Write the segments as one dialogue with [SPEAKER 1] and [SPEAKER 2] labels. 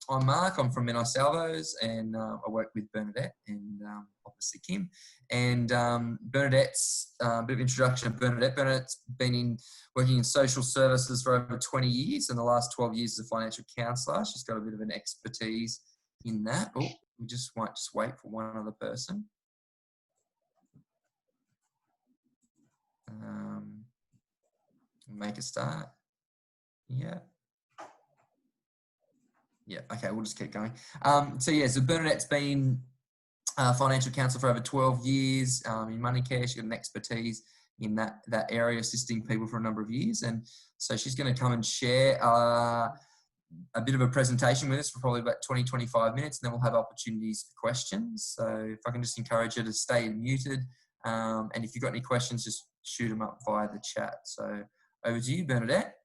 [SPEAKER 1] I'm Mark. I'm from Salvos, and I work with Bernadette and obviously Kim. And Bernadette's a bit of introduction of Bernadette. Bernadette's been working in social services for over 20 years, and the last 12 years as a financial counsellor. She's got a bit of an expertise in that. Oh, we might just wait for one other person. Make a start. Yeah. Yeah, okay, we'll just keep going. So Bernadette's been a financial counsellor for over 12 years in money care. She's got an expertise in that area, assisting people for a number of years. And so she's going to come and share a bit of a presentation with us for probably about 20, 25 minutes, and then we'll have opportunities for questions. So if I can just encourage you to stay muted, and if you've got any questions, just shoot them up via the chat. So over to you, Bernadette.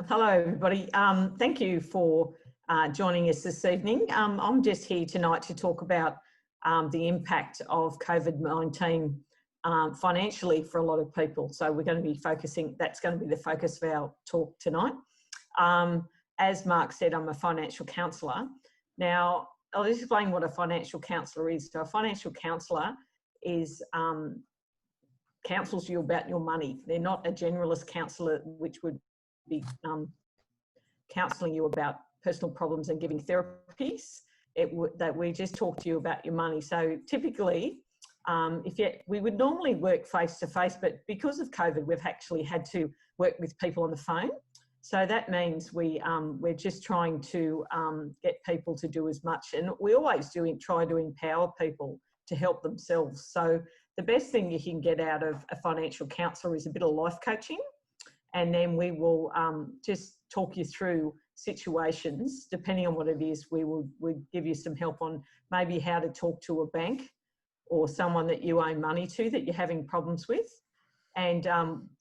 [SPEAKER 2] Hello, everybody. Thank you for joining us this evening. I'm just here tonight to talk about the impact of COVID-19 financially for a lot of people. So we're going to be focusing, that's going to be the focus of our talk tonight. As Mark said, I'm a financial counsellor. Now, I'll just explain what a financial counsellor is. So a financial counsellor is counsels you about your money. They're not a generalist counsellor, which would be counselling you about personal problems and giving therapies. That we just talk to you about your money. So typically, we would normally work face to face, but because of COVID, we've actually had to work with people on the phone. So that means we're just trying to get people to do as much, and we always try to empower people to help themselves. So the best thing you can get out of a financial counsellor is a bit of life coaching, and then we will just talk you through situations. Depending on what it is, we give you some help on maybe how to talk to a bank or someone that you owe money to that you're having problems with. And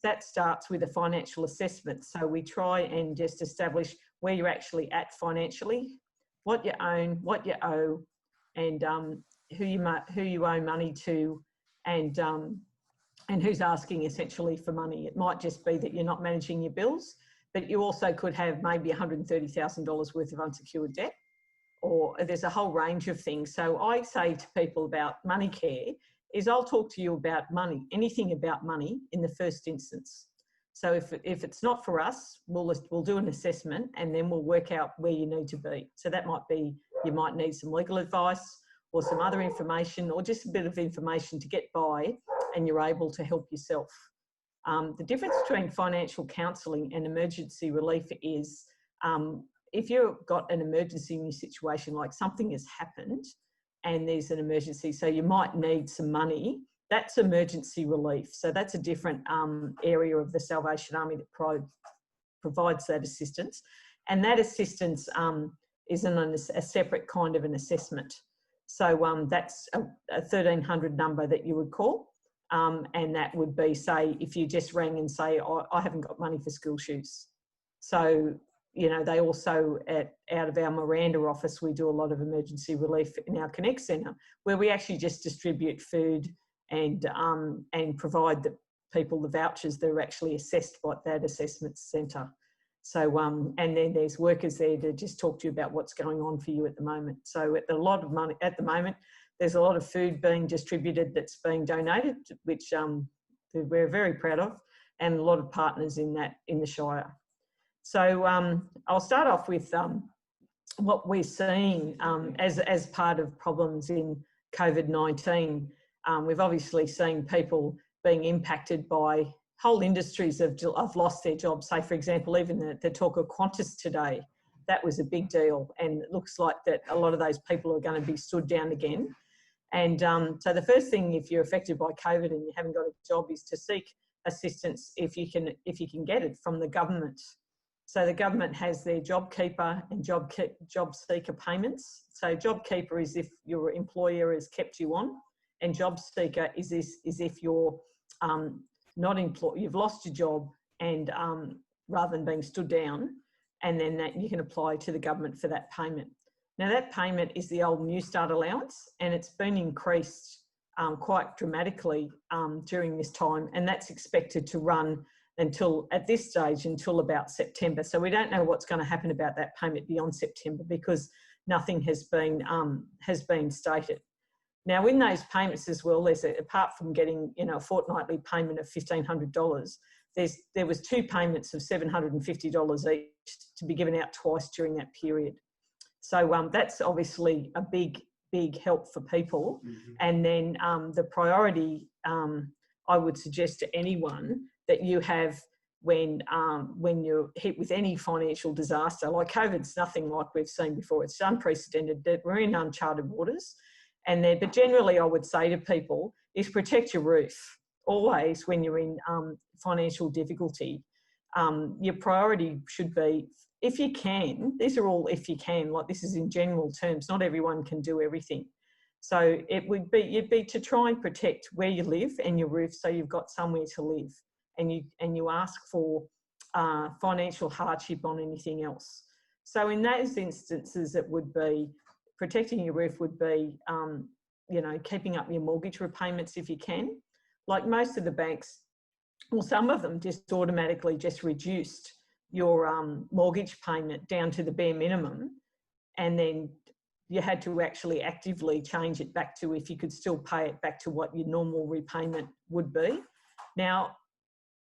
[SPEAKER 2] that starts with a financial assessment. So we try and just establish where you're actually at financially, what you own, what you owe, and who you owe money to, and who's asking essentially for money. It might just be that you're not managing your bills, but you also could have maybe $130,000 worth of unsecured debt, or there's a whole range of things. So I say to people about money care is I'll talk to you about money, anything about money in the first instance. So if it's not for us, we'll do an assessment, and then we'll work out where you need to be. So that might be, you might need some legal advice or some other information, or just a bit of information to get by, and you're able to help yourself. The difference between financial counselling and emergency relief is if you've got an emergency in your situation, like something has happened and there's an emergency, so you might need some money, that's emergency relief. So that's a different area of the Salvation Army that provides that assistance. And that assistance is a separate kind of an assessment. So that's a 1300 number that you would call. And that would be, say, if you just rang and say, oh, I haven't got money for school shoes. So, you know, they also, out of our Miranda office, we do a lot of emergency relief in our Connect Centre, where we actually just distribute food and provide the people the vouchers that are actually assessed by that assessment centre. So, and then there's workers there to just talk to you about what's going on for you at the moment. So at the moment, there's a lot of food being distributed that's being donated, which we're very proud of, and a lot of partners in the Shire. So I'll start off with what we're seeing as part of problems in COVID-19. We've obviously seen people being impacted by whole industries have lost their jobs. Say, for example, even the talk of Qantas today, that was a big deal, and it looks like that a lot of those people are going to be stood down again. And so the first thing, if you're affected by COVID and you haven't got a job, is to seek assistance if you can get it from the government. So the government has their JobKeeper and job seeker payments. So JobKeeper is if your employer has kept you on, and job seeker is if you're not employed, you've lost your job, and rather than being stood down, and then that you can apply to the government for that payment. Now that payment is the old New Start allowance, and it's been increased quite dramatically during this time, and that's expected to run until, at this stage, until about September. So we don't know what's going to happen about that payment beyond September because nothing has been stated. Now, in those payments as well, there's apart from getting, a fortnightly payment of $1,500, there was 2 payments of $750 each to be given out twice during that period. So that's obviously a big help for people. Mm-hmm. And then the priority, I would suggest to anyone that you have when you're hit with any financial disaster, like COVID's nothing like we've seen before. It's unprecedented. We're in uncharted waters. But generally I would say to people is protect your roof. Always when you're in financial difficulty, your priority should be, if you can, these are all if you can, like this is in general terms, not everyone can do everything. So you'd be to try and protect where you live and your roof so you've got somewhere to live, and you ask for financial hardship on anything else. So in those instances, it would be protecting your roof would be, keeping up your mortgage repayments if you can. Like most of the banks, well, some of them just automatically just reduced your mortgage payment down to the bare minimum, and then you had to actually actively change it back to, if you could still pay it back to what your normal repayment would be. Now,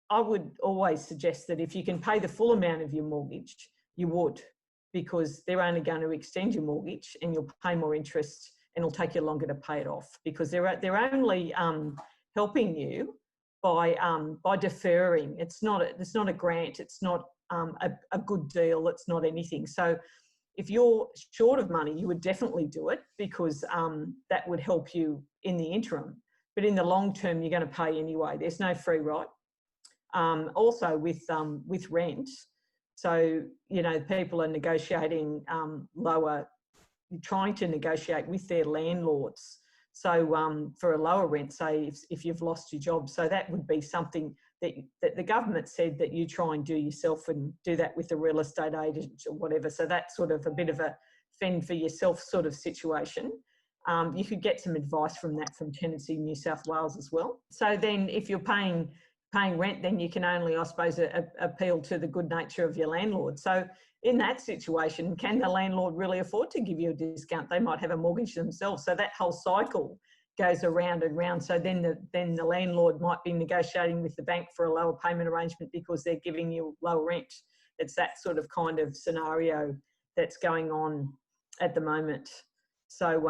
[SPEAKER 2] I would always suggest that if you can pay the full amount of your mortgage, you would, because they're only going to extend your mortgage and you'll pay more interest and it'll take you longer to pay it off, because they're only helping you by deferring. It's not a grant. It's not a good deal. It's not anything. So if you're short of money, you would definitely do it, because that would help you in the interim. But in the long term, you're going to pay anyway. There's no free ride. Also with rent, so people are negotiating trying to negotiate with their landlords. So for a lower rent, say if you've lost your job, so that would be something that the government said that you try and do yourself, and do that with a real estate agent or whatever. So that's sort of a bit of a fend for yourself sort of situation. You could get some advice from that from Tenancy New South Wales as well. So then if you're paying rent, then you can only, I suppose, appeal to the good nature of your landlord. So in that situation, can the landlord really afford to give you a discount? They might have a mortgage themselves. So that whole cycle goes around and round. So then the landlord might be negotiating with the bank for a lower payment arrangement because they're giving you lower rent. It's that sort of kind of scenario that's going on at the moment. So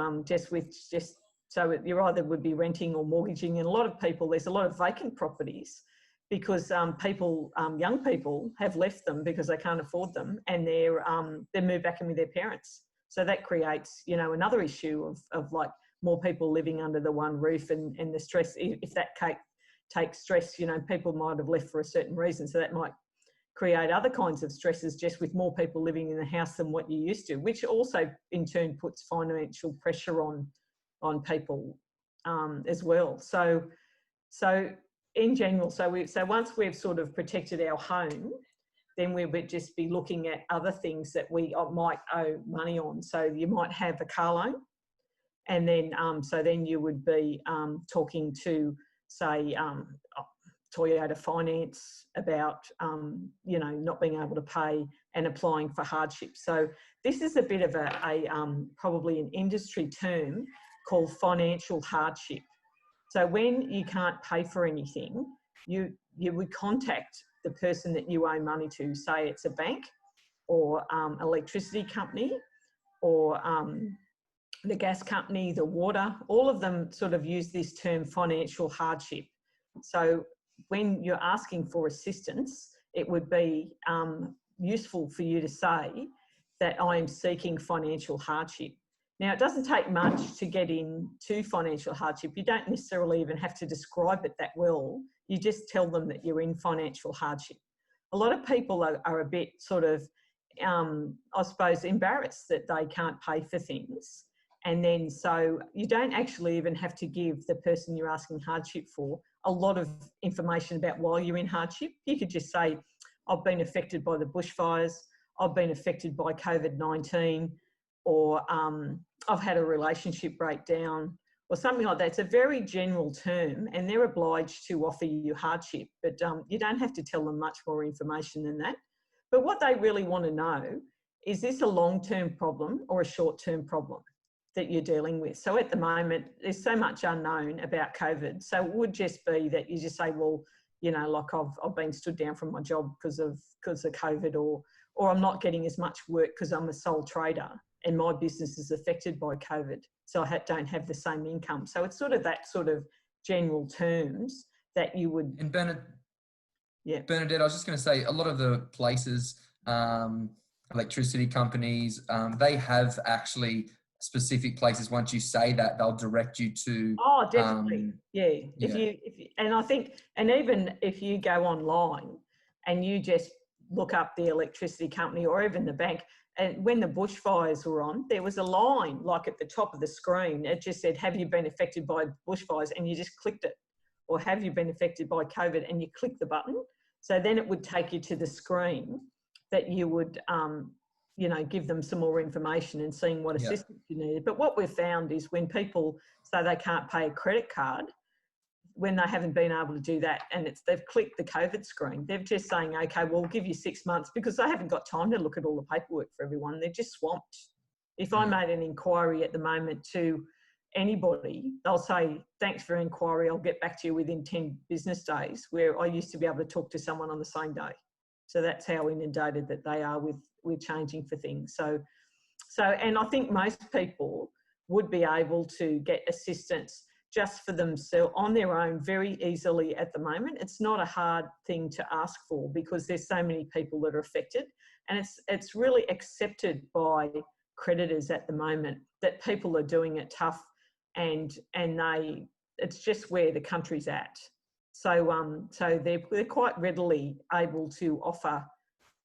[SPEAKER 2] so you either would be renting or mortgaging. And a lot of people, there's a lot of vacant properties because young people have left them because they can't afford them, and they moved back in with their parents. So that creates, another issue of like more people living under the one roof, and the stress. If that takes stress, people might have left for a certain reason. So that might create other kinds of stresses just with more people living in the house than what you used to, which also in turn puts financial pressure on people as well. So in general, so once we've sort of protected our home, then we would just be looking at other things that we might owe money on. So you might have a car loan, and then so then you would be talking to, say, Toyota Finance about not being able to pay and applying for hardship. So this is a bit of a probably an industry term called financial hardship. So when you can't pay for anything, you would contact the person that you owe money to, say it's a bank or electricity company or the gas company, the water. All of them sort of use this term financial hardship. So when you're asking for assistance, it would be useful for you to say that I am seeking financial hardship. Now, it doesn't take much to get into financial hardship. You don't necessarily even have to describe it that well. You just tell them that you're in financial hardship. A lot of people are a bit sort of, I suppose, embarrassed that they can't pay for things. And then so you don't actually even have to give the person you're asking hardship for a lot of information about why you're in hardship. You could just say, I've been affected by the bushfires, I've been affected by COVID-19, or I've had a relationship breakdown, or something like that. It's a very general term, and they're obliged to offer you hardship, but you don't have to tell them much more information than that. But what they really want to know is this a long-term problem or a short-term problem that you're dealing with? So at the moment, there's so much unknown about COVID. So it would just be that you just say, well, you know, like I've been stood down from my job because of COVID, or I'm not getting as much work because I'm a sole trader and my business is affected by COVID. So I don't have the same income. So it's sort of that sort of general terms that you would.
[SPEAKER 1] And Bernadette, I was just going to say, a lot of the places, electricity companies, they have actually specific places. Once you say that, they'll direct you to.
[SPEAKER 2] Oh, definitely. Yeah. If you, and I think, and even if you go online and you just look up the electricity company or even the bank, and when the bushfires were on, there was a line like at the top of the screen. It just said, have you been affected by bushfires? And you just clicked it. Or have you been affected by COVID? And you click the button. So then it would take you to the screen that you would, you know, give them some more information and seeing what assistance you needed. But what we've found is when people say they can't pay a credit card, when they haven't been able to do that and they've clicked the COVID screen, they're just saying, okay, we'll give you 6 months, because they haven't got time to look at all the paperwork for everyone. They're just swamped. If I made an inquiry at the moment to anybody, they'll say, thanks for your inquiry, I'll get back to you within 10 business days, where I used to be able to talk to someone on the same day. So that's how inundated that they are with changing for things. So, and I think most people would be able to get assistance just for themselves on their own very easily at the moment. It's not a hard thing to ask for because there's so many people that are affected, and it's really accepted by creditors at the moment that people are doing it tough, and it's just where the country's at. So they're quite readily able to offer,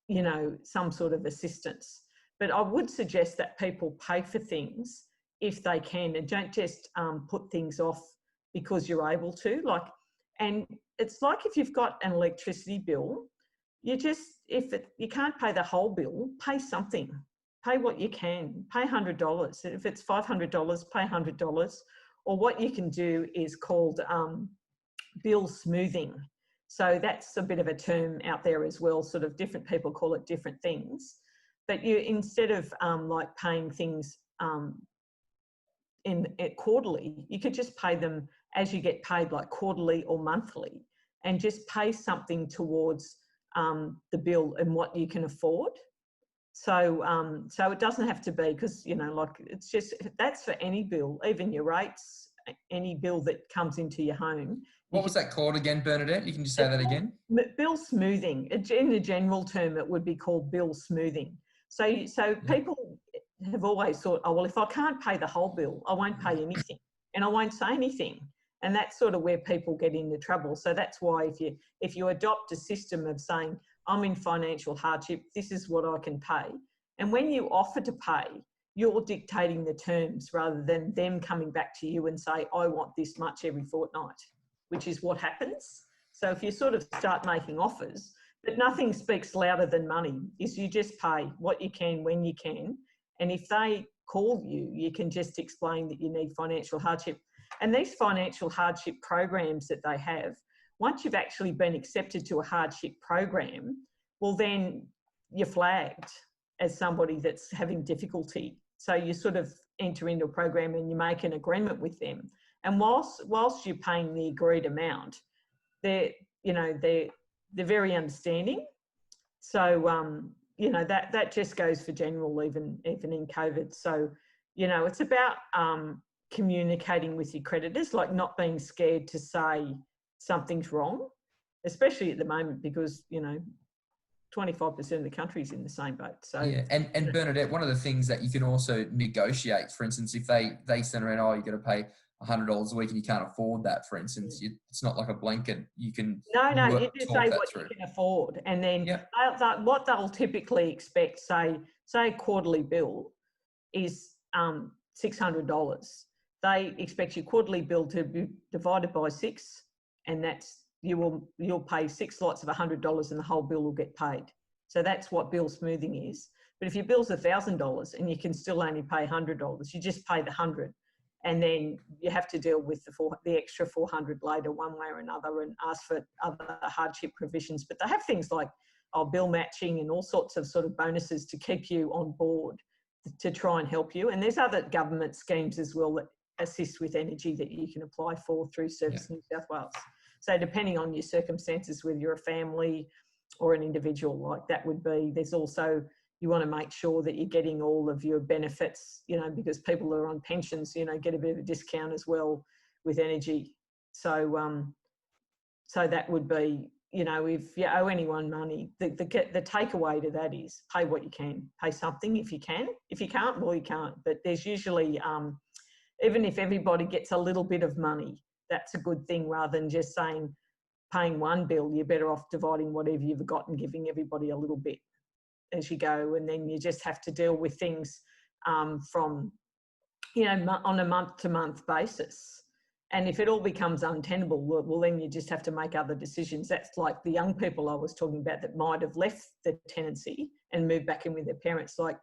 [SPEAKER 2] you know, some sort of assistance. But I would suggest that people pay for things if they can, and don't just put things off because you're able to. And it's like if you've got an electricity bill, you can't pay the whole bill, pay something. Pay what you can. Pay $100. If it's $500, pay $100. Or what you can do is called bill smoothing. So that's a bit of a term out there as well. Sort of different people call it different things. But you, instead of like paying things quarterly, you could just pay them as you get paid, like quarterly or monthly, and just pay something towards the bill and what you can afford. So it doesn't have to be, because, you know, like, it's just, that's for any bill, even your rates, any bill that comes into your home.
[SPEAKER 1] What was that called again, Bernadette? You can just say that again.
[SPEAKER 2] Bill smoothing. In the general term, it would be called bill smoothing. So people have always thought, oh, well, if I can't pay the whole bill, I won't pay anything and I won't say anything. And that's sort of where people get into trouble. So that's why if you adopt a system of saying, I'm in financial hardship, this is what I can pay. And when you offer to pay, you're dictating the terms rather than them coming back to you and say, I want this much every fortnight, which is what happens. So if you sort of start making offers, but nothing speaks louder than money, is you just pay what you can when you can. And if they call you, you can just explain that you need financial hardship. And these financial hardship programs that they have, once you've actually been accepted to a hardship program, well, then you're flagged as somebody that's having difficulty. So you sort of enter into a program and you make an agreement with them. And whilst you're paying the agreed amount, they're very understanding. So, you know, that just goes for general, even in COVID. So, you know, it's about communicating with your creditors, like not being scared to say something's wrong, especially at the moment, because, you know, 25% of the country is in the same boat. So
[SPEAKER 1] yeah, and Bernadette, one of the things that you can also negotiate, for instance, if they send around, oh, you got to pay $100 a week and you can't afford that, for instance, it's not like a blanket. You can
[SPEAKER 2] you just say what you can afford, and then what they'll typically expect, say a quarterly bill is $600. They expect your quarterly bill to be divided by 6, and that's you'll pay 6 lots of $100 and the whole bill will get paid. So that's what bill smoothing is. But if your bill's $1,000 and you can still only pay $100, you just pay the 100, And then you have to deal with the extra 400 later one way or another and ask for other hardship provisions. But they have things like bill matching and all sorts of sort of bonuses to keep you on board to try and help you. And there's other government schemes as well that assist with energy that you can apply for through Service New South Wales. So depending on your circumstances, whether you're a family or an individual, like that would be, there's also, you want to make sure that you're getting all of your benefits, you know, because people who are on pensions, you know, get a bit of a discount as well with energy. So, so that would be, you know, if you owe anyone money, the takeaway to that is pay what you can, pay something if you can. If you can't, well, you can't. But there's usually, even if everybody gets a little bit of money, that's a good thing rather than just saying, paying one bill. You're better off dividing whatever you've got and giving everybody a little bit as you go. And then you just have to deal with things from, you know, on a month-to-month basis. And if it all becomes untenable, well, then you just have to make other decisions. That's like the young people I was talking about that might have left the tenancy and moved back in with their parents. Like,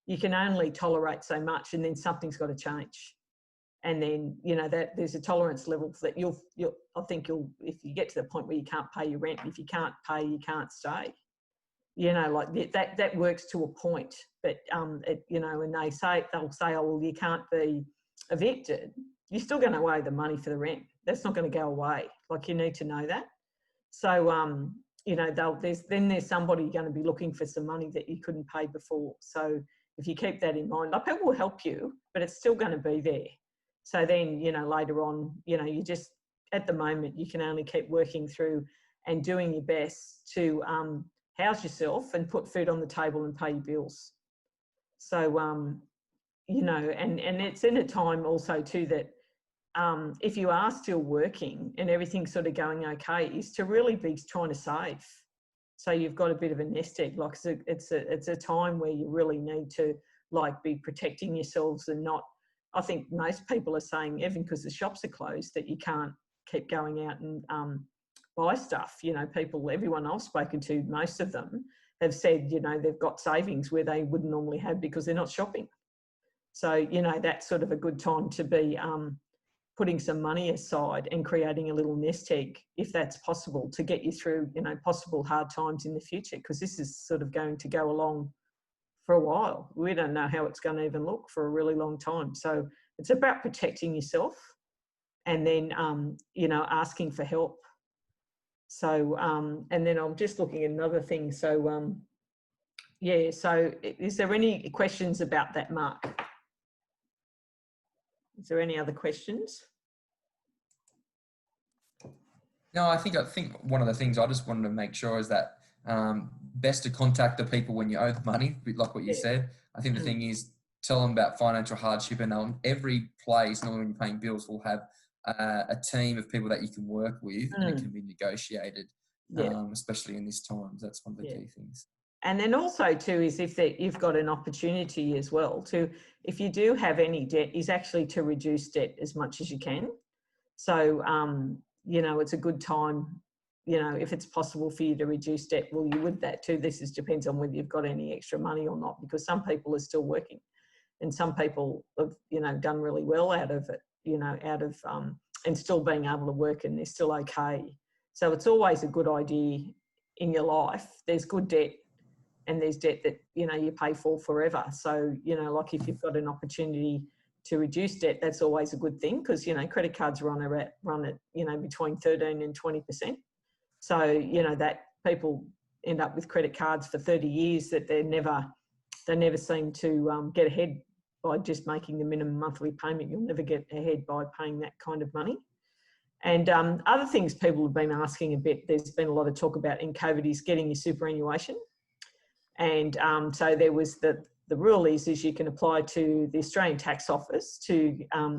[SPEAKER 2] you can only tolerate so much, and then something's got to change. And then, you know, that there's a tolerance level that I think if you get to the point where you can't pay your rent, if you can't pay, you can't stay. You know, like that works to a point. But, you know, when they'll say, oh, well, you can't be evicted, you're still going to owe the money for the rent. That's not going to go away. Like, you need to know that. So, you know, there's somebody going to be looking for some money that you couldn't pay before. So if you keep that in mind, like, people will help you, but it's still going to be there. So then, you know, later on, you know, you just, at the moment, you can only keep working through and doing your best to house yourself and put food on the table and pay your bills. So, you know, and it's in a time also too that if you are still working and everything's sort of going okay, is to really be trying to save. So you've got a bit of a nest egg. Like, it's a time where you really need to, like, be protecting yourselves and not, I think most people are saying, even because the shops are closed, that you can't keep going out and buy stuff. You know, everyone I've spoken to, most of them have said, you know, they've got savings where they wouldn't normally have because they're not shopping. So, you know, that's sort of a good time to be putting some money aside and creating a little nest egg, if that's possible, to get you through, you know, possible hard times in the future, because this is sort of going to go along for a while. We don't know how it's going to even look for a really long time. So it's about protecting yourself and then, you know, asking for help. So, and then I'm just looking at another thing. So, yeah, so is there any questions about that, Mark? Is there any other questions?
[SPEAKER 1] No, I think one of the things I just wanted to make sure is that best to contact the people when you owe the money, like what you said. I think the thing is, tell them about financial hardship, and every place, normally when you're paying bills, will have a team of people that you can work with, and it can be negotiated, especially in this time. That's one of the key things.
[SPEAKER 2] And then also too is if you've got an opportunity as well to, if you do have any debt, is actually to reduce debt as much as you can. So, you know, it's a good time, you know, if it's possible for you to reduce debt, well, you would that too. This depends on whether you've got any extra money or not, because some people are still working and some people have, you know, done really well out of it, you know, and still being able to work, and they're still okay. So it's always a good idea in your life. There's good debt, and there's debt that, you know, you pay for forever. So, you know, like if you've got an opportunity to reduce debt, that's always a good thing, because, you know, credit cards run at, you know, between 13 and 20%. So, you know, that people end up with credit cards for 30 years that they never seem to get ahead by just making the minimum monthly payment. You'll never get ahead by paying that kind of money. And other things people have been asking a bit, there's been a lot of talk about in COVID, is getting your superannuation. And so there was the rule is you can apply to the Australian Tax Office to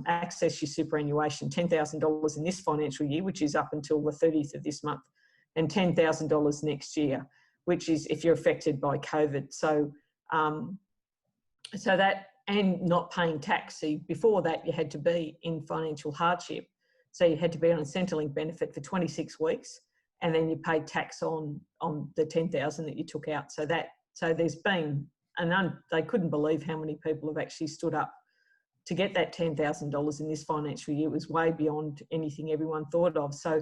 [SPEAKER 2] access your superannuation, $10,000 in this financial year, which is up until the 30th of this month, and $10,000 next year, which is if you're affected by COVID. So, so that, and not paying tax. See, before that, you had to be in financial hardship. So you had to be on a Centrelink benefit for 26 weeks, and then you paid tax on the 10,000 that you took out. So there's been, they couldn't believe how many people have actually stood up to get that $10,000 in this financial year was way beyond anything everyone thought of. So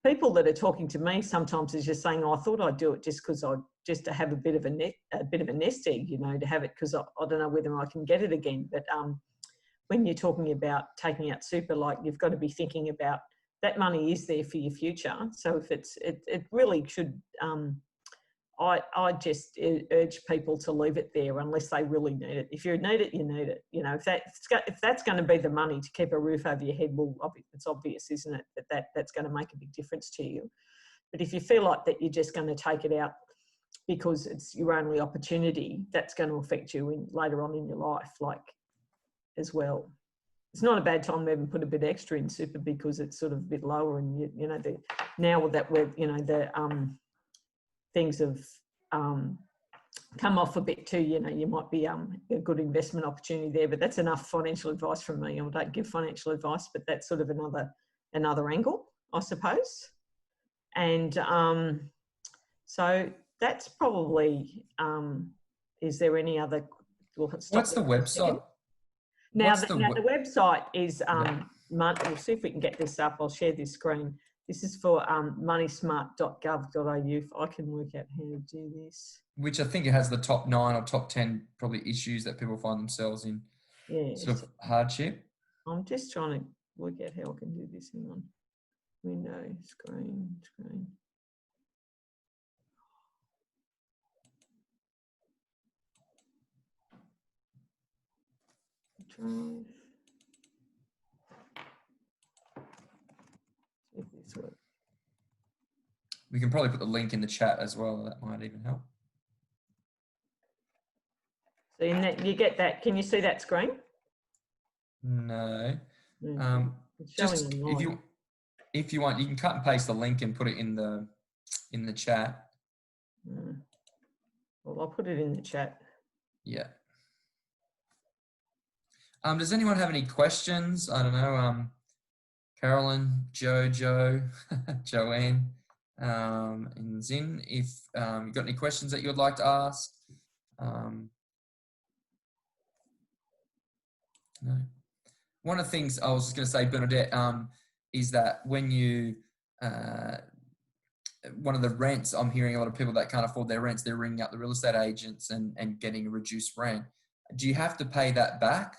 [SPEAKER 2] people that are talking to me sometimes is just saying, oh, I thought I'd do it just because just to have a bit of a nest egg, you know, to have it because I don't know whether I can get it again. But when you're talking about taking out super, like you've got to be thinking about that money is there for your future. So if it really should, I just urge people to leave it there unless they really need it. If you need it, you need it. You know, if that's going to be the money to keep a roof over your head, well, it's obvious, isn't it, that's going to make a big difference to you. But if you feel like that you're just going to take it out because it's your only opportunity, that's going to affect you later on in your life, like as well. It's not a bad time to even put a bit extra in super because it's sort of a bit lower, and you know now that we're the things have come off a bit too. You know, you might be a good investment opportunity there, but that's enough financial advice from me. I don't give financial advice, but that's sort of another angle, I suppose. And so that's probably. Is there any other?
[SPEAKER 1] What's the website?
[SPEAKER 2] Now, the website is, we'll see if we can get this up. I'll share this screen. This is for moneysmart.gov.au. If I can work out how to do this.
[SPEAKER 1] Which I think it has the top 9 or top 10 probably issues that people find themselves in.
[SPEAKER 2] Yeah.
[SPEAKER 1] Sort of hardship.
[SPEAKER 2] I'm just trying to work out how I can do this. Hang on. Window, screen. Drive. See if this works.
[SPEAKER 1] We can probably put the link in the chat as well. That might even help.
[SPEAKER 2] So in that, you get that. Can you see that screen?
[SPEAKER 1] No.
[SPEAKER 2] It's
[SPEAKER 1] Just
[SPEAKER 2] showing
[SPEAKER 1] if you want, you can cut and paste the link and put it in the chat.
[SPEAKER 2] Well, I'll put it in the chat.
[SPEAKER 1] Yeah. Does anyone have any questions? I don't know. Carolyn, Joe, Joanne, and Zin, if you've got any questions that you would like to ask. No. One of the things I was just going to say, Bernadette, is that when you, one of the rents, I'm hearing a lot of people that can't afford their rents, they're ringing up the real estate agents and getting a reduced rent. Do you have to pay that back?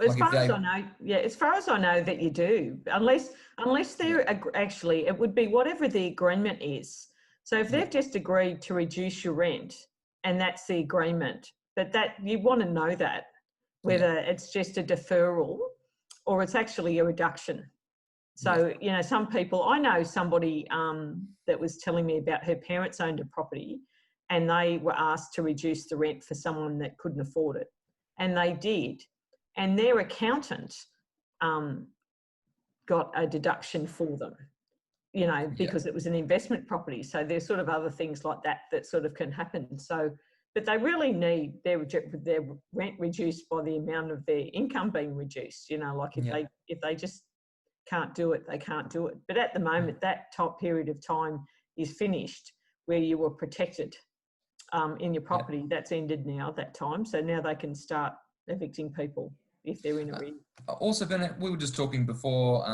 [SPEAKER 2] As far as I know, yeah, as far as I know that you do, unless they're actually, it would be whatever the agreement is. So if they've just agreed to reduce your rent and that's the agreement, but that you want to know that, whether it's just a deferral or it's actually a reduction. So, you know, some people, I know somebody that was telling me about her parents owned a property and they were asked to reduce the rent for someone that couldn't afford it. And they did. And their accountant got a deduction for them, you know, because it was an investment property. So there's sort of other things like that sort of can happen. So, but they really need their rent reduced by the amount of their income being reduced, you know, like if they just can't do it, they can't do it. But at the moment, that top period of time is finished where you were protected in your property. That's ended now, that time. So now they can start evicting people if they're in arrears.
[SPEAKER 1] Also, Bernadette, we were just talking before,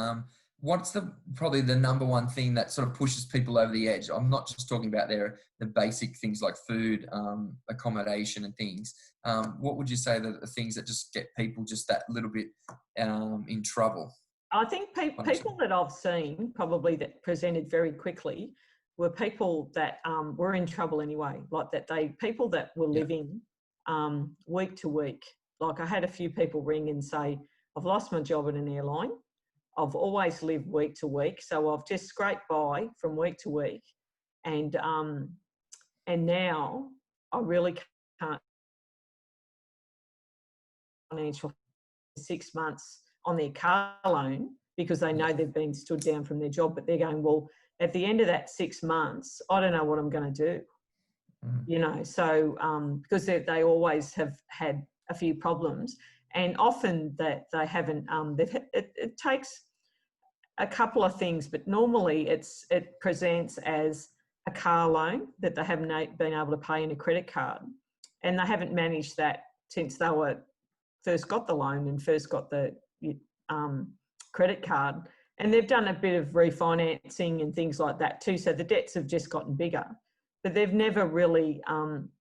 [SPEAKER 1] what's probably the number one thing that sort of pushes people over the edge? I'm not just talking about the basic things like food, accommodation and things. What would you say that the things that just get people just that little bit in trouble?
[SPEAKER 2] I think people that I've seen probably that presented very quickly were people that were in trouble anyway, like that people that were living week to week. Like I had a few people ring and say, I've lost my job at an airline. I've always lived week to week. So I've just scraped by from week to week. And now I really can't financial 6 months on their car loan because they know they've been stood down from their job, but they're going, well, at the end of that 6 months, I don't know what I'm going to do. You know, so because they always have had a few problems, and often that they haven't. It takes a couple of things, but normally it presents as a car loan that they haven't been able to pay in a credit card, and they haven't managed that since they were first got the loan and first got the credit card. And they've done a bit of refinancing and things like that too. So the debts have just gotten bigger, but they've never really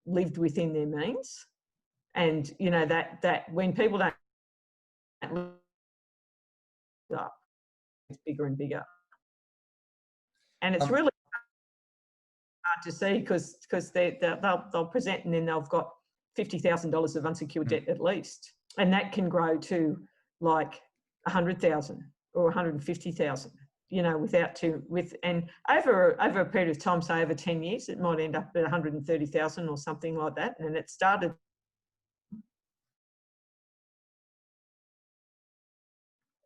[SPEAKER 2] lived within their means. And, you know, that when people don't live up, it's bigger and bigger. And it's really hard to see because they'll present and then they've got $50,000 of unsecured debt at least. And that can grow to like 100,000 or 150,000, you know, and over a period of time, say over 10 years, it might end up at 130,000 or something like that. And it started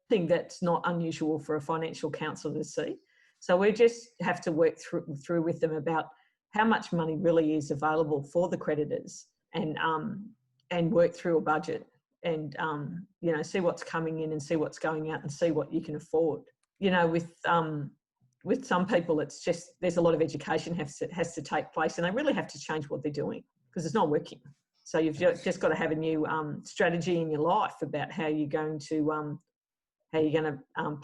[SPEAKER 2] thing that's not unusual for a financial counsellor to see. So we just have to work through with them about how much money really is available for the creditors and work through a budget and, you know, see what's coming in and see what's going out and see what you can afford. You know, with some people, it's just, there's a lot of education has to take place and they really have to change what they're doing because it's not working. So you've just got to have a new strategy in your life about how you're going to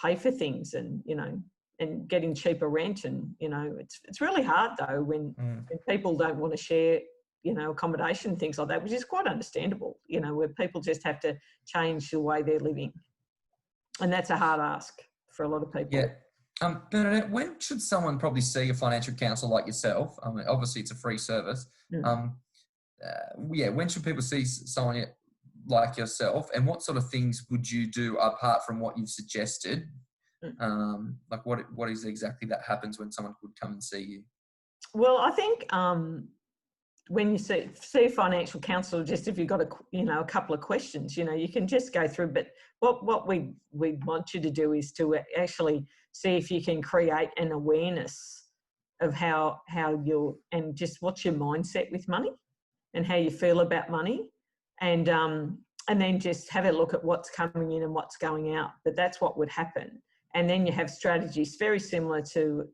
[SPEAKER 2] pay for things and, you know, and getting cheaper rent. And, you know, it's really hard though when people don't want to share, you know, accommodation, things like that, which is quite understandable, you know, where people just have to change the way they're living. And that's a hard ask for a lot of people.
[SPEAKER 1] Yeah. Bernadette, when should someone probably see a financial counsellor like yourself? I mean, obviously it's a free service. When should people see someone like yourself, and what sort of things would you do apart from what you've suggested? Like what is exactly that happens when someone would come and see you?
[SPEAKER 2] Well, I think when you see a financial counsellor, just if you've got a couple of questions, you know, you can just go through. But what we want you to do is to actually see if you can create an awareness of how you're, and just what's your mindset with money and how you feel about money. And then just have a look at what's coming in and what's going out. But that's what would happen. And then you have strategies very similar to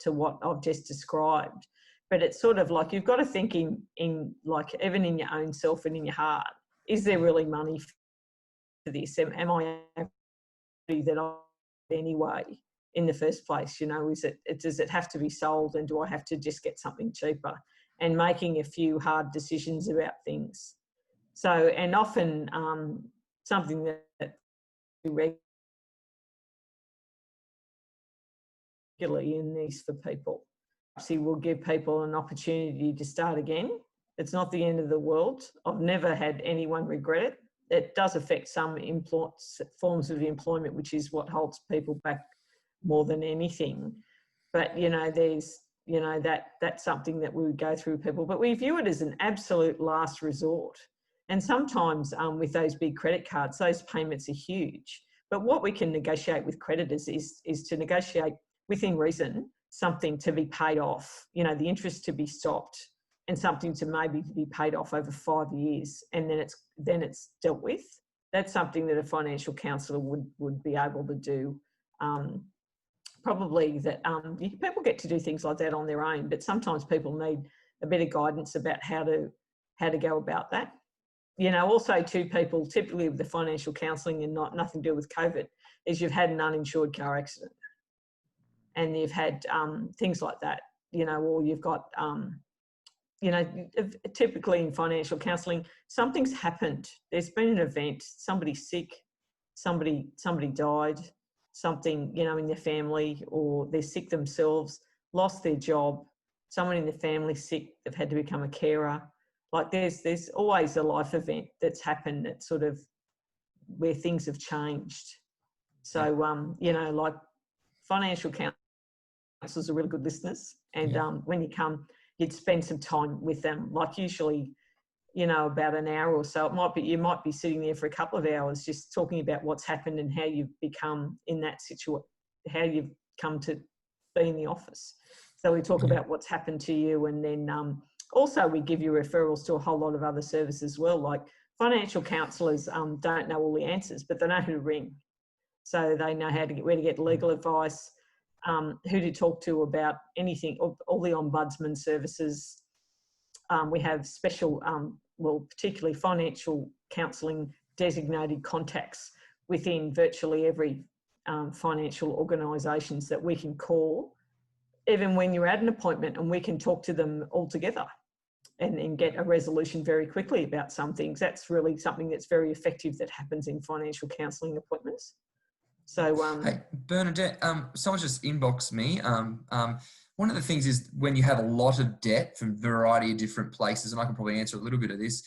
[SPEAKER 2] what I've just described. But it's sort of like you've got to think in like even in your own self and in your heart, is there really money for this? Am I that I anyway in the first place? You know, does it have to be sold, and do I have to just get something cheaper? And making a few hard decisions about things. So, and often something that we regularly in these for people. Bankruptcy will give people an opportunity to start again. It's not the end of the world. I've never had anyone regret it. It does affect some forms of employment, which is what holds people back more than anything. But, you know, there's, you know, that's something that we would go through with people, but we view it as an absolute last resort. And sometimes with those big credit cards, those payments are huge. But what we can negotiate with creditors is to negotiate within reason something to be paid off, you know, the interest to be stopped, and something to maybe be paid off over 5 years, and then it's dealt with. That's something that a financial counsellor would be able to do. Probably that people get to do things like that on their own, but sometimes people need a bit of guidance about how to go about that. You know, also too, people typically with the financial counselling and nothing to do with COVID is you've had an uninsured car accident and you've had things like that, you know, or you've got, you know, typically in financial counselling, something's happened. There's been an event, somebody's sick, somebody died, something, you know, in their family, or they're sick themselves, lost their job, someone in the family sick, they've had to become a carer. Like there's always a life event that's happened that's sort of where things have changed. So, you know, like financial counsellors are really good listeners. And when you come, you'd spend some time with them, like usually, you know, about an hour or so. You might be sitting there for a couple of hours just talking about what's happened and how you've become in that situation, how you've come to be in the office. So we talk about what's happened to you, and then also we give you referrals to a whole lot of other services as well. Like financial counsellors don't know all the answers, but they know who to ring. So they know where to get legal advice, who to talk to about anything, all the ombudsman services. We have special, particularly financial counselling designated contacts within virtually every financial organisations that we can call, even when you're at an appointment, and we can talk to them all together and get a resolution very quickly about some things. That's really something that's very effective that happens in financial counselling appointments. So,
[SPEAKER 1] hey, Bernadette, someone just inboxed me. One of the things is when you have a lot of debt from a variety of different places, and I can probably answer a little bit of this.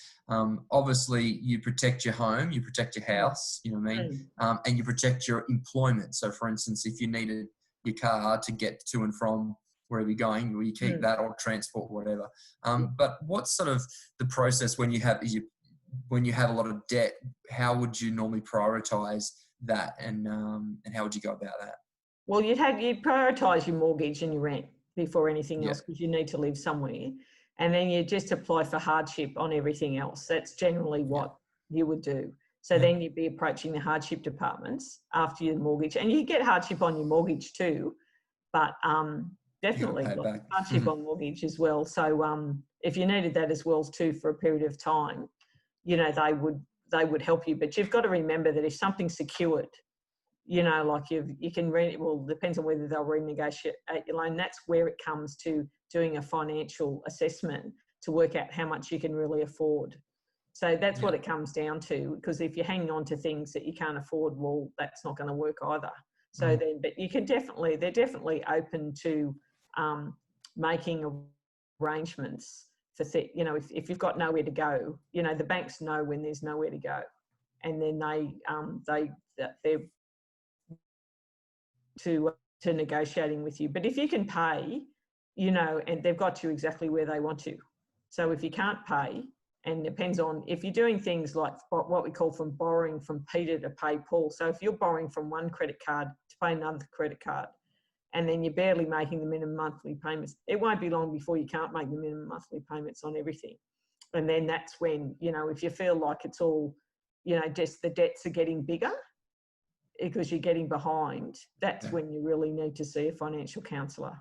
[SPEAKER 1] Obviously, you protect your home, you protect your house, you know what I mean, and you protect your employment. So, for instance, if you needed your car to get to and from wherever you're going, you keep that, or transport, whatever. But what's sort of the process when you have a lot of debt? How would you normally prioritise that, and how would you go about that?
[SPEAKER 2] Well, you'd prioritise your mortgage and your rent before anything else, because you need to live somewhere, and then you just apply for hardship on everything else. That's generally what you would do. So then you'd be approaching the hardship departments after your mortgage, and you get hardship on your mortgage too, but definitely hardship on mortgage as well. So if you needed that as well too for a period of time, you know, they would help you. But you've got to remember that if something's secured, you know, like you can depends on whether they'll renegotiate your loan. That's where it comes to doing a financial assessment to work out how much you can really afford. So that's what it comes down to, because if you're hanging on to things that you can't afford, well, that's not going to work either. So then, but you can they're definitely open to making arrangements for, you know, if you've got nowhere to go, you know, the banks know when there's nowhere to go, and then they're to negotiating with you. But if you can pay, you know, and they've got you exactly where they want you. So if you can't pay, and depends on if you're doing things like what we call from borrowing from Peter to pay Paul. So if you're borrowing from one credit card to pay another credit card, and then you're barely making the minimum monthly payments, it won't be long before you can't make the minimum monthly payments on everything. And then that's when, you know, if you feel like it's all, you know, just the debts are getting bigger because you're getting behind, that's when you really need to see a financial counsellor,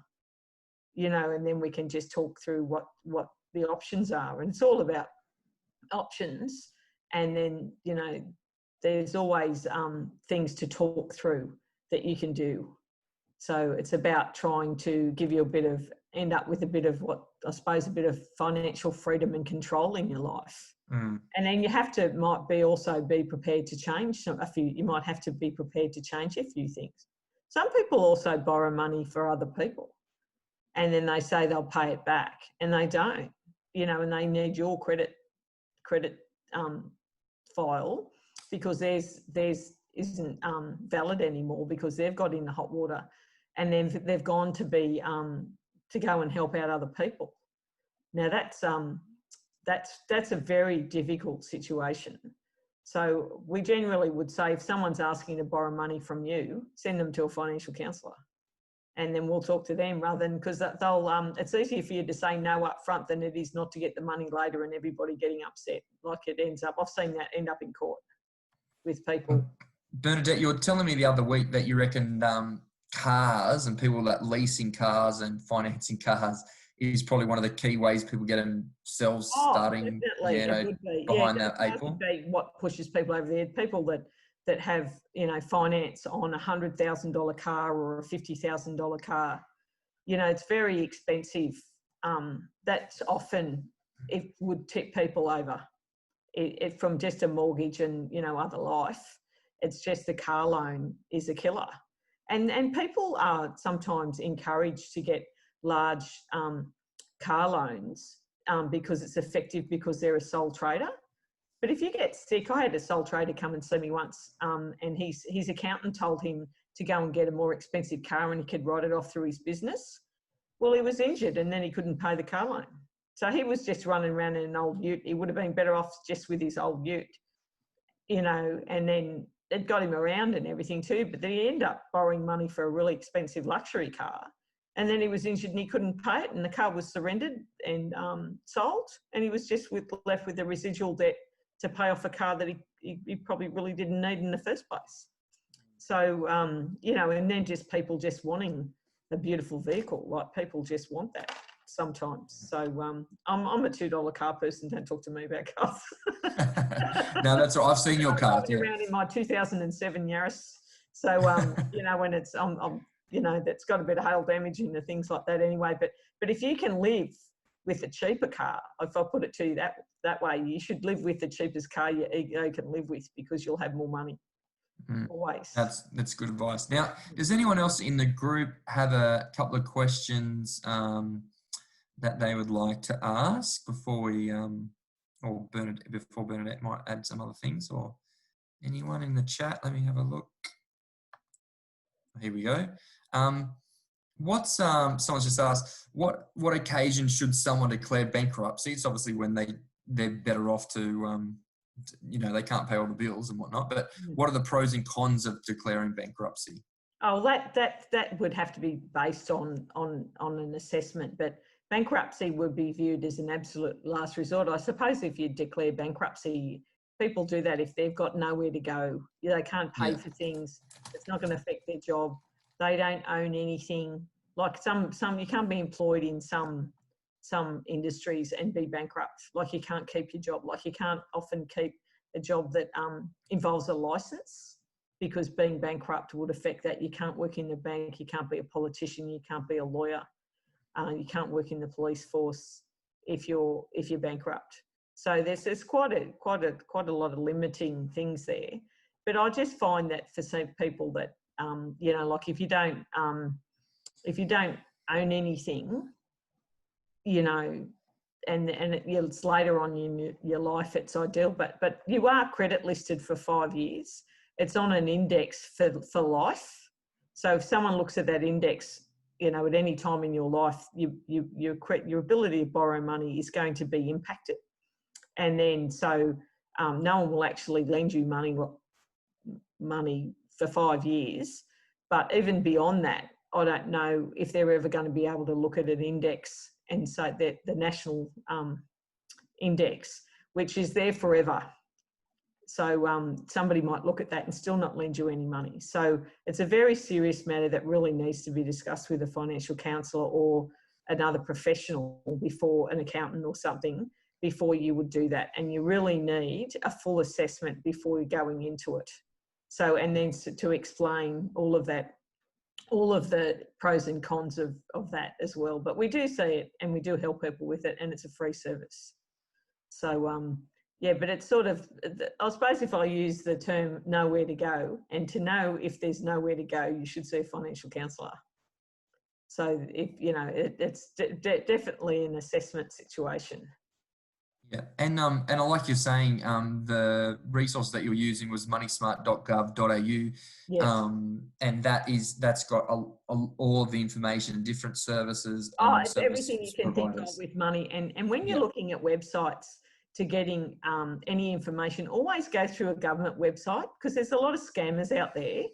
[SPEAKER 2] you know, and then we can just talk through what the options are. And it's all about options. And then, you know, there's always things to talk through that you can do. So it's about trying to give you end up with a bit of a bit of financial freedom and control in your life. And then you might be prepared to change you might have to be prepared to change a few things. Some people also borrow money for other people, and then they say they'll pay it back, and they don't, you know, and they need your credit file because theirs isn't valid anymore because they've got in the hot water, and then they've gone to go and help out other people. Now that's a very difficult situation. So we generally would say if someone's asking to borrow money from you, send them to a financial counsellor, and then we'll talk to them rather than, because they'll it's easier for you to say no up front than it is not to get the money later and everybody getting upset. Like it ends up, I've seen that end up in court with people.
[SPEAKER 1] Bernadette, you were telling me the other week that you reckon cars and people that leasing cars and financing cars is probably one of the key ways people get themselves starting, behind that April.
[SPEAKER 2] What pushes people over there? People that have, you know, finance on $100,000 car or a $50,000 car, you know, it's very expensive. That's often, it would tip people over it from just a mortgage and, you know, other life. It's just the car loan is a killer. And people are sometimes encouraged to get large car loans because it's effective because they're a sole trader. But if you get sick, I had a sole trader come and see me once, and his accountant told him to go and get a more expensive car and he could write it off through his business. Well, he was injured and then he couldn't pay the car loan. So he was just running around in an old ute. He would have been better off just with his old ute, you know, and then it got him around and everything too. But then he ended up borrowing money for a really expensive luxury car. And then he was injured and he couldn't pay it, and the car was surrendered and sold, and he was just left with the residual debt to pay off a car that he probably really didn't need in the first place. So, you know, and then just people just wanting a beautiful vehicle, like people just want that. sometimes. So I'm a $2 car person. Don't talk to me about cars.
[SPEAKER 1] No, that's right. I've seen your car.
[SPEAKER 2] I'm around in my 2007 Yaris. So you know, when it's you know, that's got a bit of hail damage and things like that anyway. But if you can live with a cheaper car, if I put it to you that way, you should live with the cheapest car you can live with, because you'll have more money. Always.
[SPEAKER 1] That's good advice. Now, does anyone else in the group have a couple of questions that they would like to ask before we or Bernadette might add some other things, or anyone in the chat? Let me have a look. Here we go. What's someone's just asked, what occasion should someone declare bankruptcy? It's obviously when they're better off to you know, they can't pay all the bills and whatnot, but what are the pros and cons of declaring bankruptcy?
[SPEAKER 2] Oh, that would have to be based on an assessment, but bankruptcy would be viewed as an absolute last resort. I suppose if you declare bankruptcy, people do that if they've got nowhere to go. They can't pay for things. It's not going to affect their job. They don't own anything. Like some you can't be employed in some industries and be bankrupt. Like you can't keep your job. Like you can't often keep a job that involves a license, because being bankrupt would affect that. You can't work in the bank. You can't be a politician. You can't be a lawyer. You can't work in the police force if you're bankrupt. So there's quite a lot of limiting things there. But I just find that for some people that you know, like if you don't own anything, you know, and it's later on in your life, it's ideal. But you are credit listed for 5 years. It's on an index for life. So if someone looks at that index, you know, at any time in your life, your ability to borrow money is going to be impacted. And then so no one will actually lend you money for 5 years. But even beyond that, I don't know if they're ever going to be able to look at an index and say that the national index, which is there forever. So somebody might look at that and still not lend you any money. So it's a very serious matter that really needs to be discussed with a financial counsellor or another professional, before an accountant or something, before you would do that. And you really need a full assessment before you're going into it. So, and then to explain all of that, all of the pros and cons of that as well. But we do see it and we do help people with it, and it's a free service. So, yeah, but it's sort of, I suppose if I use the term nowhere to go, and to know if there's nowhere to go, you should see a financial counsellor. So if, you know, it's definitely an assessment situation.
[SPEAKER 1] Yeah, and I like you're saying, the resource that you're using was moneysmart.gov.au, and that's got all of the information, different services.
[SPEAKER 2] It's everything you can think of with money. And when you're looking at websites to getting any information, always go through a government website, because there's a lot of scammers out there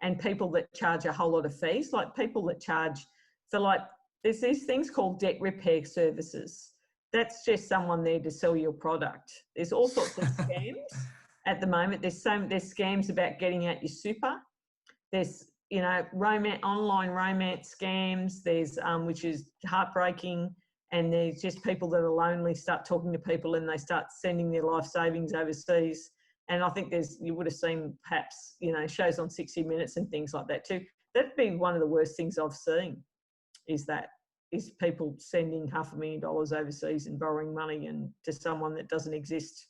[SPEAKER 2] and people that charge a whole lot of fees, like people that charge for, like, there's these things called debt repair services. That's just someone there to sell your product. There's all sorts of scams at the moment. There's scams about getting out your super. There's, you know, online romance scams. There's which is heartbreaking. And there's just people that are lonely start talking to people and they start sending their life savings overseas. And I think you would have seen perhaps, you know, shows on 60 Minutes and things like that too. That'd be one of the worst things I've seen, is people sending $500,000 overseas and borrowing money and to someone that doesn't exist,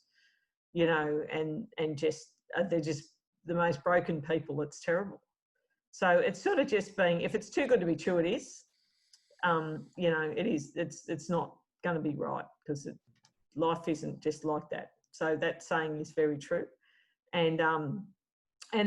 [SPEAKER 2] you know, and just, they're just the most broken people. It's terrible. So it's sort of just being, if it's too good to be true, it is, you know, it's not going to be right, because life isn't just like that. So that saying is very true. And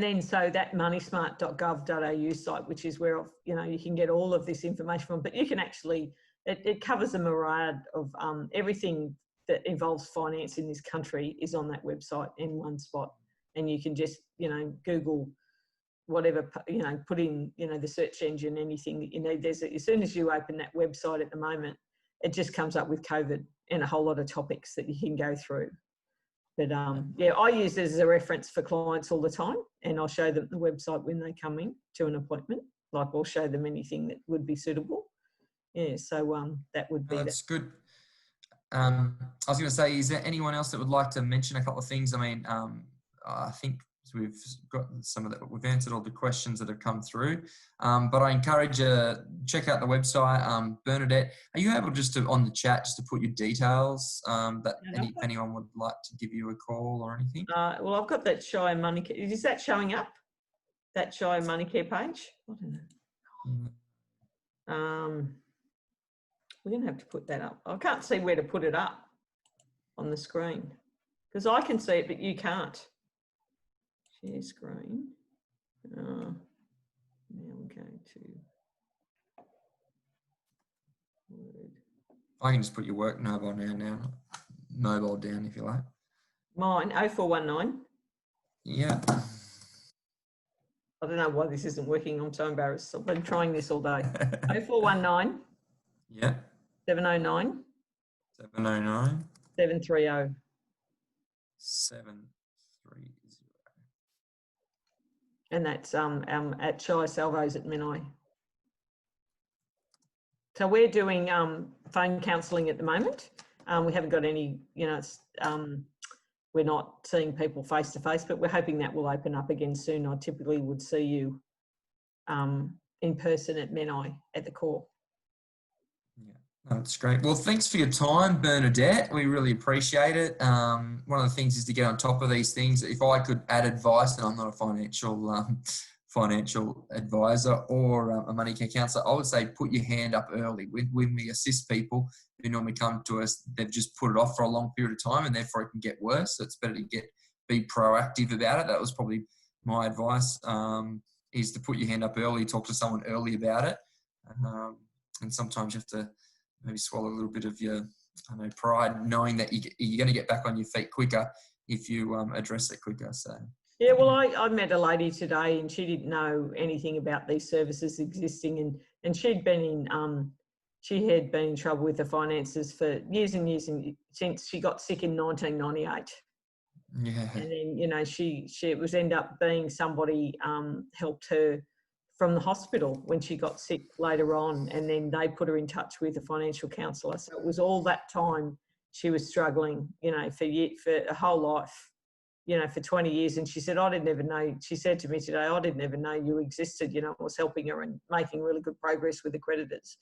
[SPEAKER 2] then so that moneysmart.gov.au site, which is where, you know, you can get all of this information from, but you can actually, it covers a myriad of everything that involves finance in this country is on that website in one spot. And you can just, you know, Google whatever, you know, put in, you know, the search engine, anything that you need. As soon as you open that website at the moment, it just comes up with COVID and a whole lot of topics that you can go through. But yeah, I use it as a reference for clients all the time, and I'll show them the website when they come in to an appointment. Like, I'll show them anything that would be suitable. Yeah, so that would be
[SPEAKER 1] That's good. I was going to say, is there anyone else that would like to mention a couple of things? I mean, I think we've got some of that. We've answered all the questions that have come through, but I encourage you check out the website. Bernadette, are you able just to on the chat just to put your details that if anyone would like to give you a call or anything?
[SPEAKER 2] Well, I've got that Shire Money Care. Is that showing up? That Shire Money Care page? I don't know. We're going to have to put that up. I can't see where to put it up on the screen because I can see it, but you can't. Share screen. Now I'm going to Word.
[SPEAKER 1] I can just put your work mobile down if you like.
[SPEAKER 2] Mine, 0419.
[SPEAKER 1] Yeah.
[SPEAKER 2] I don't know why this isn't working. I'm so embarrassed. I've been trying this all day. 0419.
[SPEAKER 1] Yeah.
[SPEAKER 2] 709.
[SPEAKER 1] 709.
[SPEAKER 2] 730.
[SPEAKER 1] 730.
[SPEAKER 2] And that's at Shire Salvos at Menai. So we're doing phone counselling at the moment. We haven't got any, it's, we're not seeing people face to face, but we're hoping that will open up again soon. I typically would see you in person at Menai at the core.
[SPEAKER 1] Yeah, that's great. Well, thanks for your time, Bernadette. We really appreciate it. One of the things is to get on top of these things. If I could add advice, and I'm not a financial advisor or a money care counsellor, I would say put your hand up early. When we assist people who normally come to us, they've just put it off for a long period of time and therefore it can get worse. So it's better to be proactive about it. That was probably my advice, is to put your hand up early, talk to someone early about it. And sometimes you have to maybe swallow a little bit of your pride, knowing that you're going to get back on your feet quicker if you address it quicker. So.
[SPEAKER 2] Yeah, well, I met a lady today and she didn't know anything about these services existing, and she had been in trouble with the finances for years and years, and since she got sick in 1998.
[SPEAKER 1] Yeah.
[SPEAKER 2] And then, she was end up being somebody helped her from the hospital when she got sick later on, and then they put her in touch with a financial counsellor. So it was all that time she was struggling, for a whole life. For 20 years. And she said, I didn't ever know, she said to me today, I didn't ever know you existed. I was helping her and making really good progress with the creditors.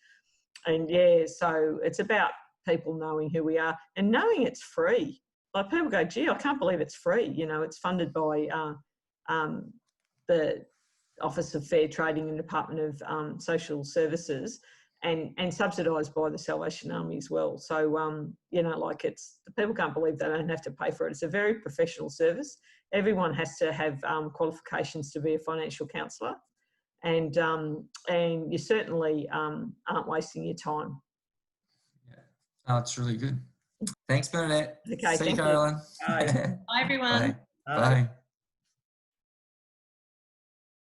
[SPEAKER 2] And so it's about people knowing who we are and knowing it's free. Like people go, gee, I can't believe it's free. It's funded by the Office of Fair Trading and Department of Social Services, and subsidised by the Salvation Army as well. So, people can't believe they don't have to pay for it. It's a very professional service. Everyone has to have qualifications to be a financial counsellor, and you certainly aren't wasting your time.
[SPEAKER 1] Yeah, oh, it's really good. Thanks, Bernadette.
[SPEAKER 2] Okay,
[SPEAKER 1] See you, Caroline.
[SPEAKER 2] Bye.
[SPEAKER 3] Bye, everyone.
[SPEAKER 1] Bye. Bye.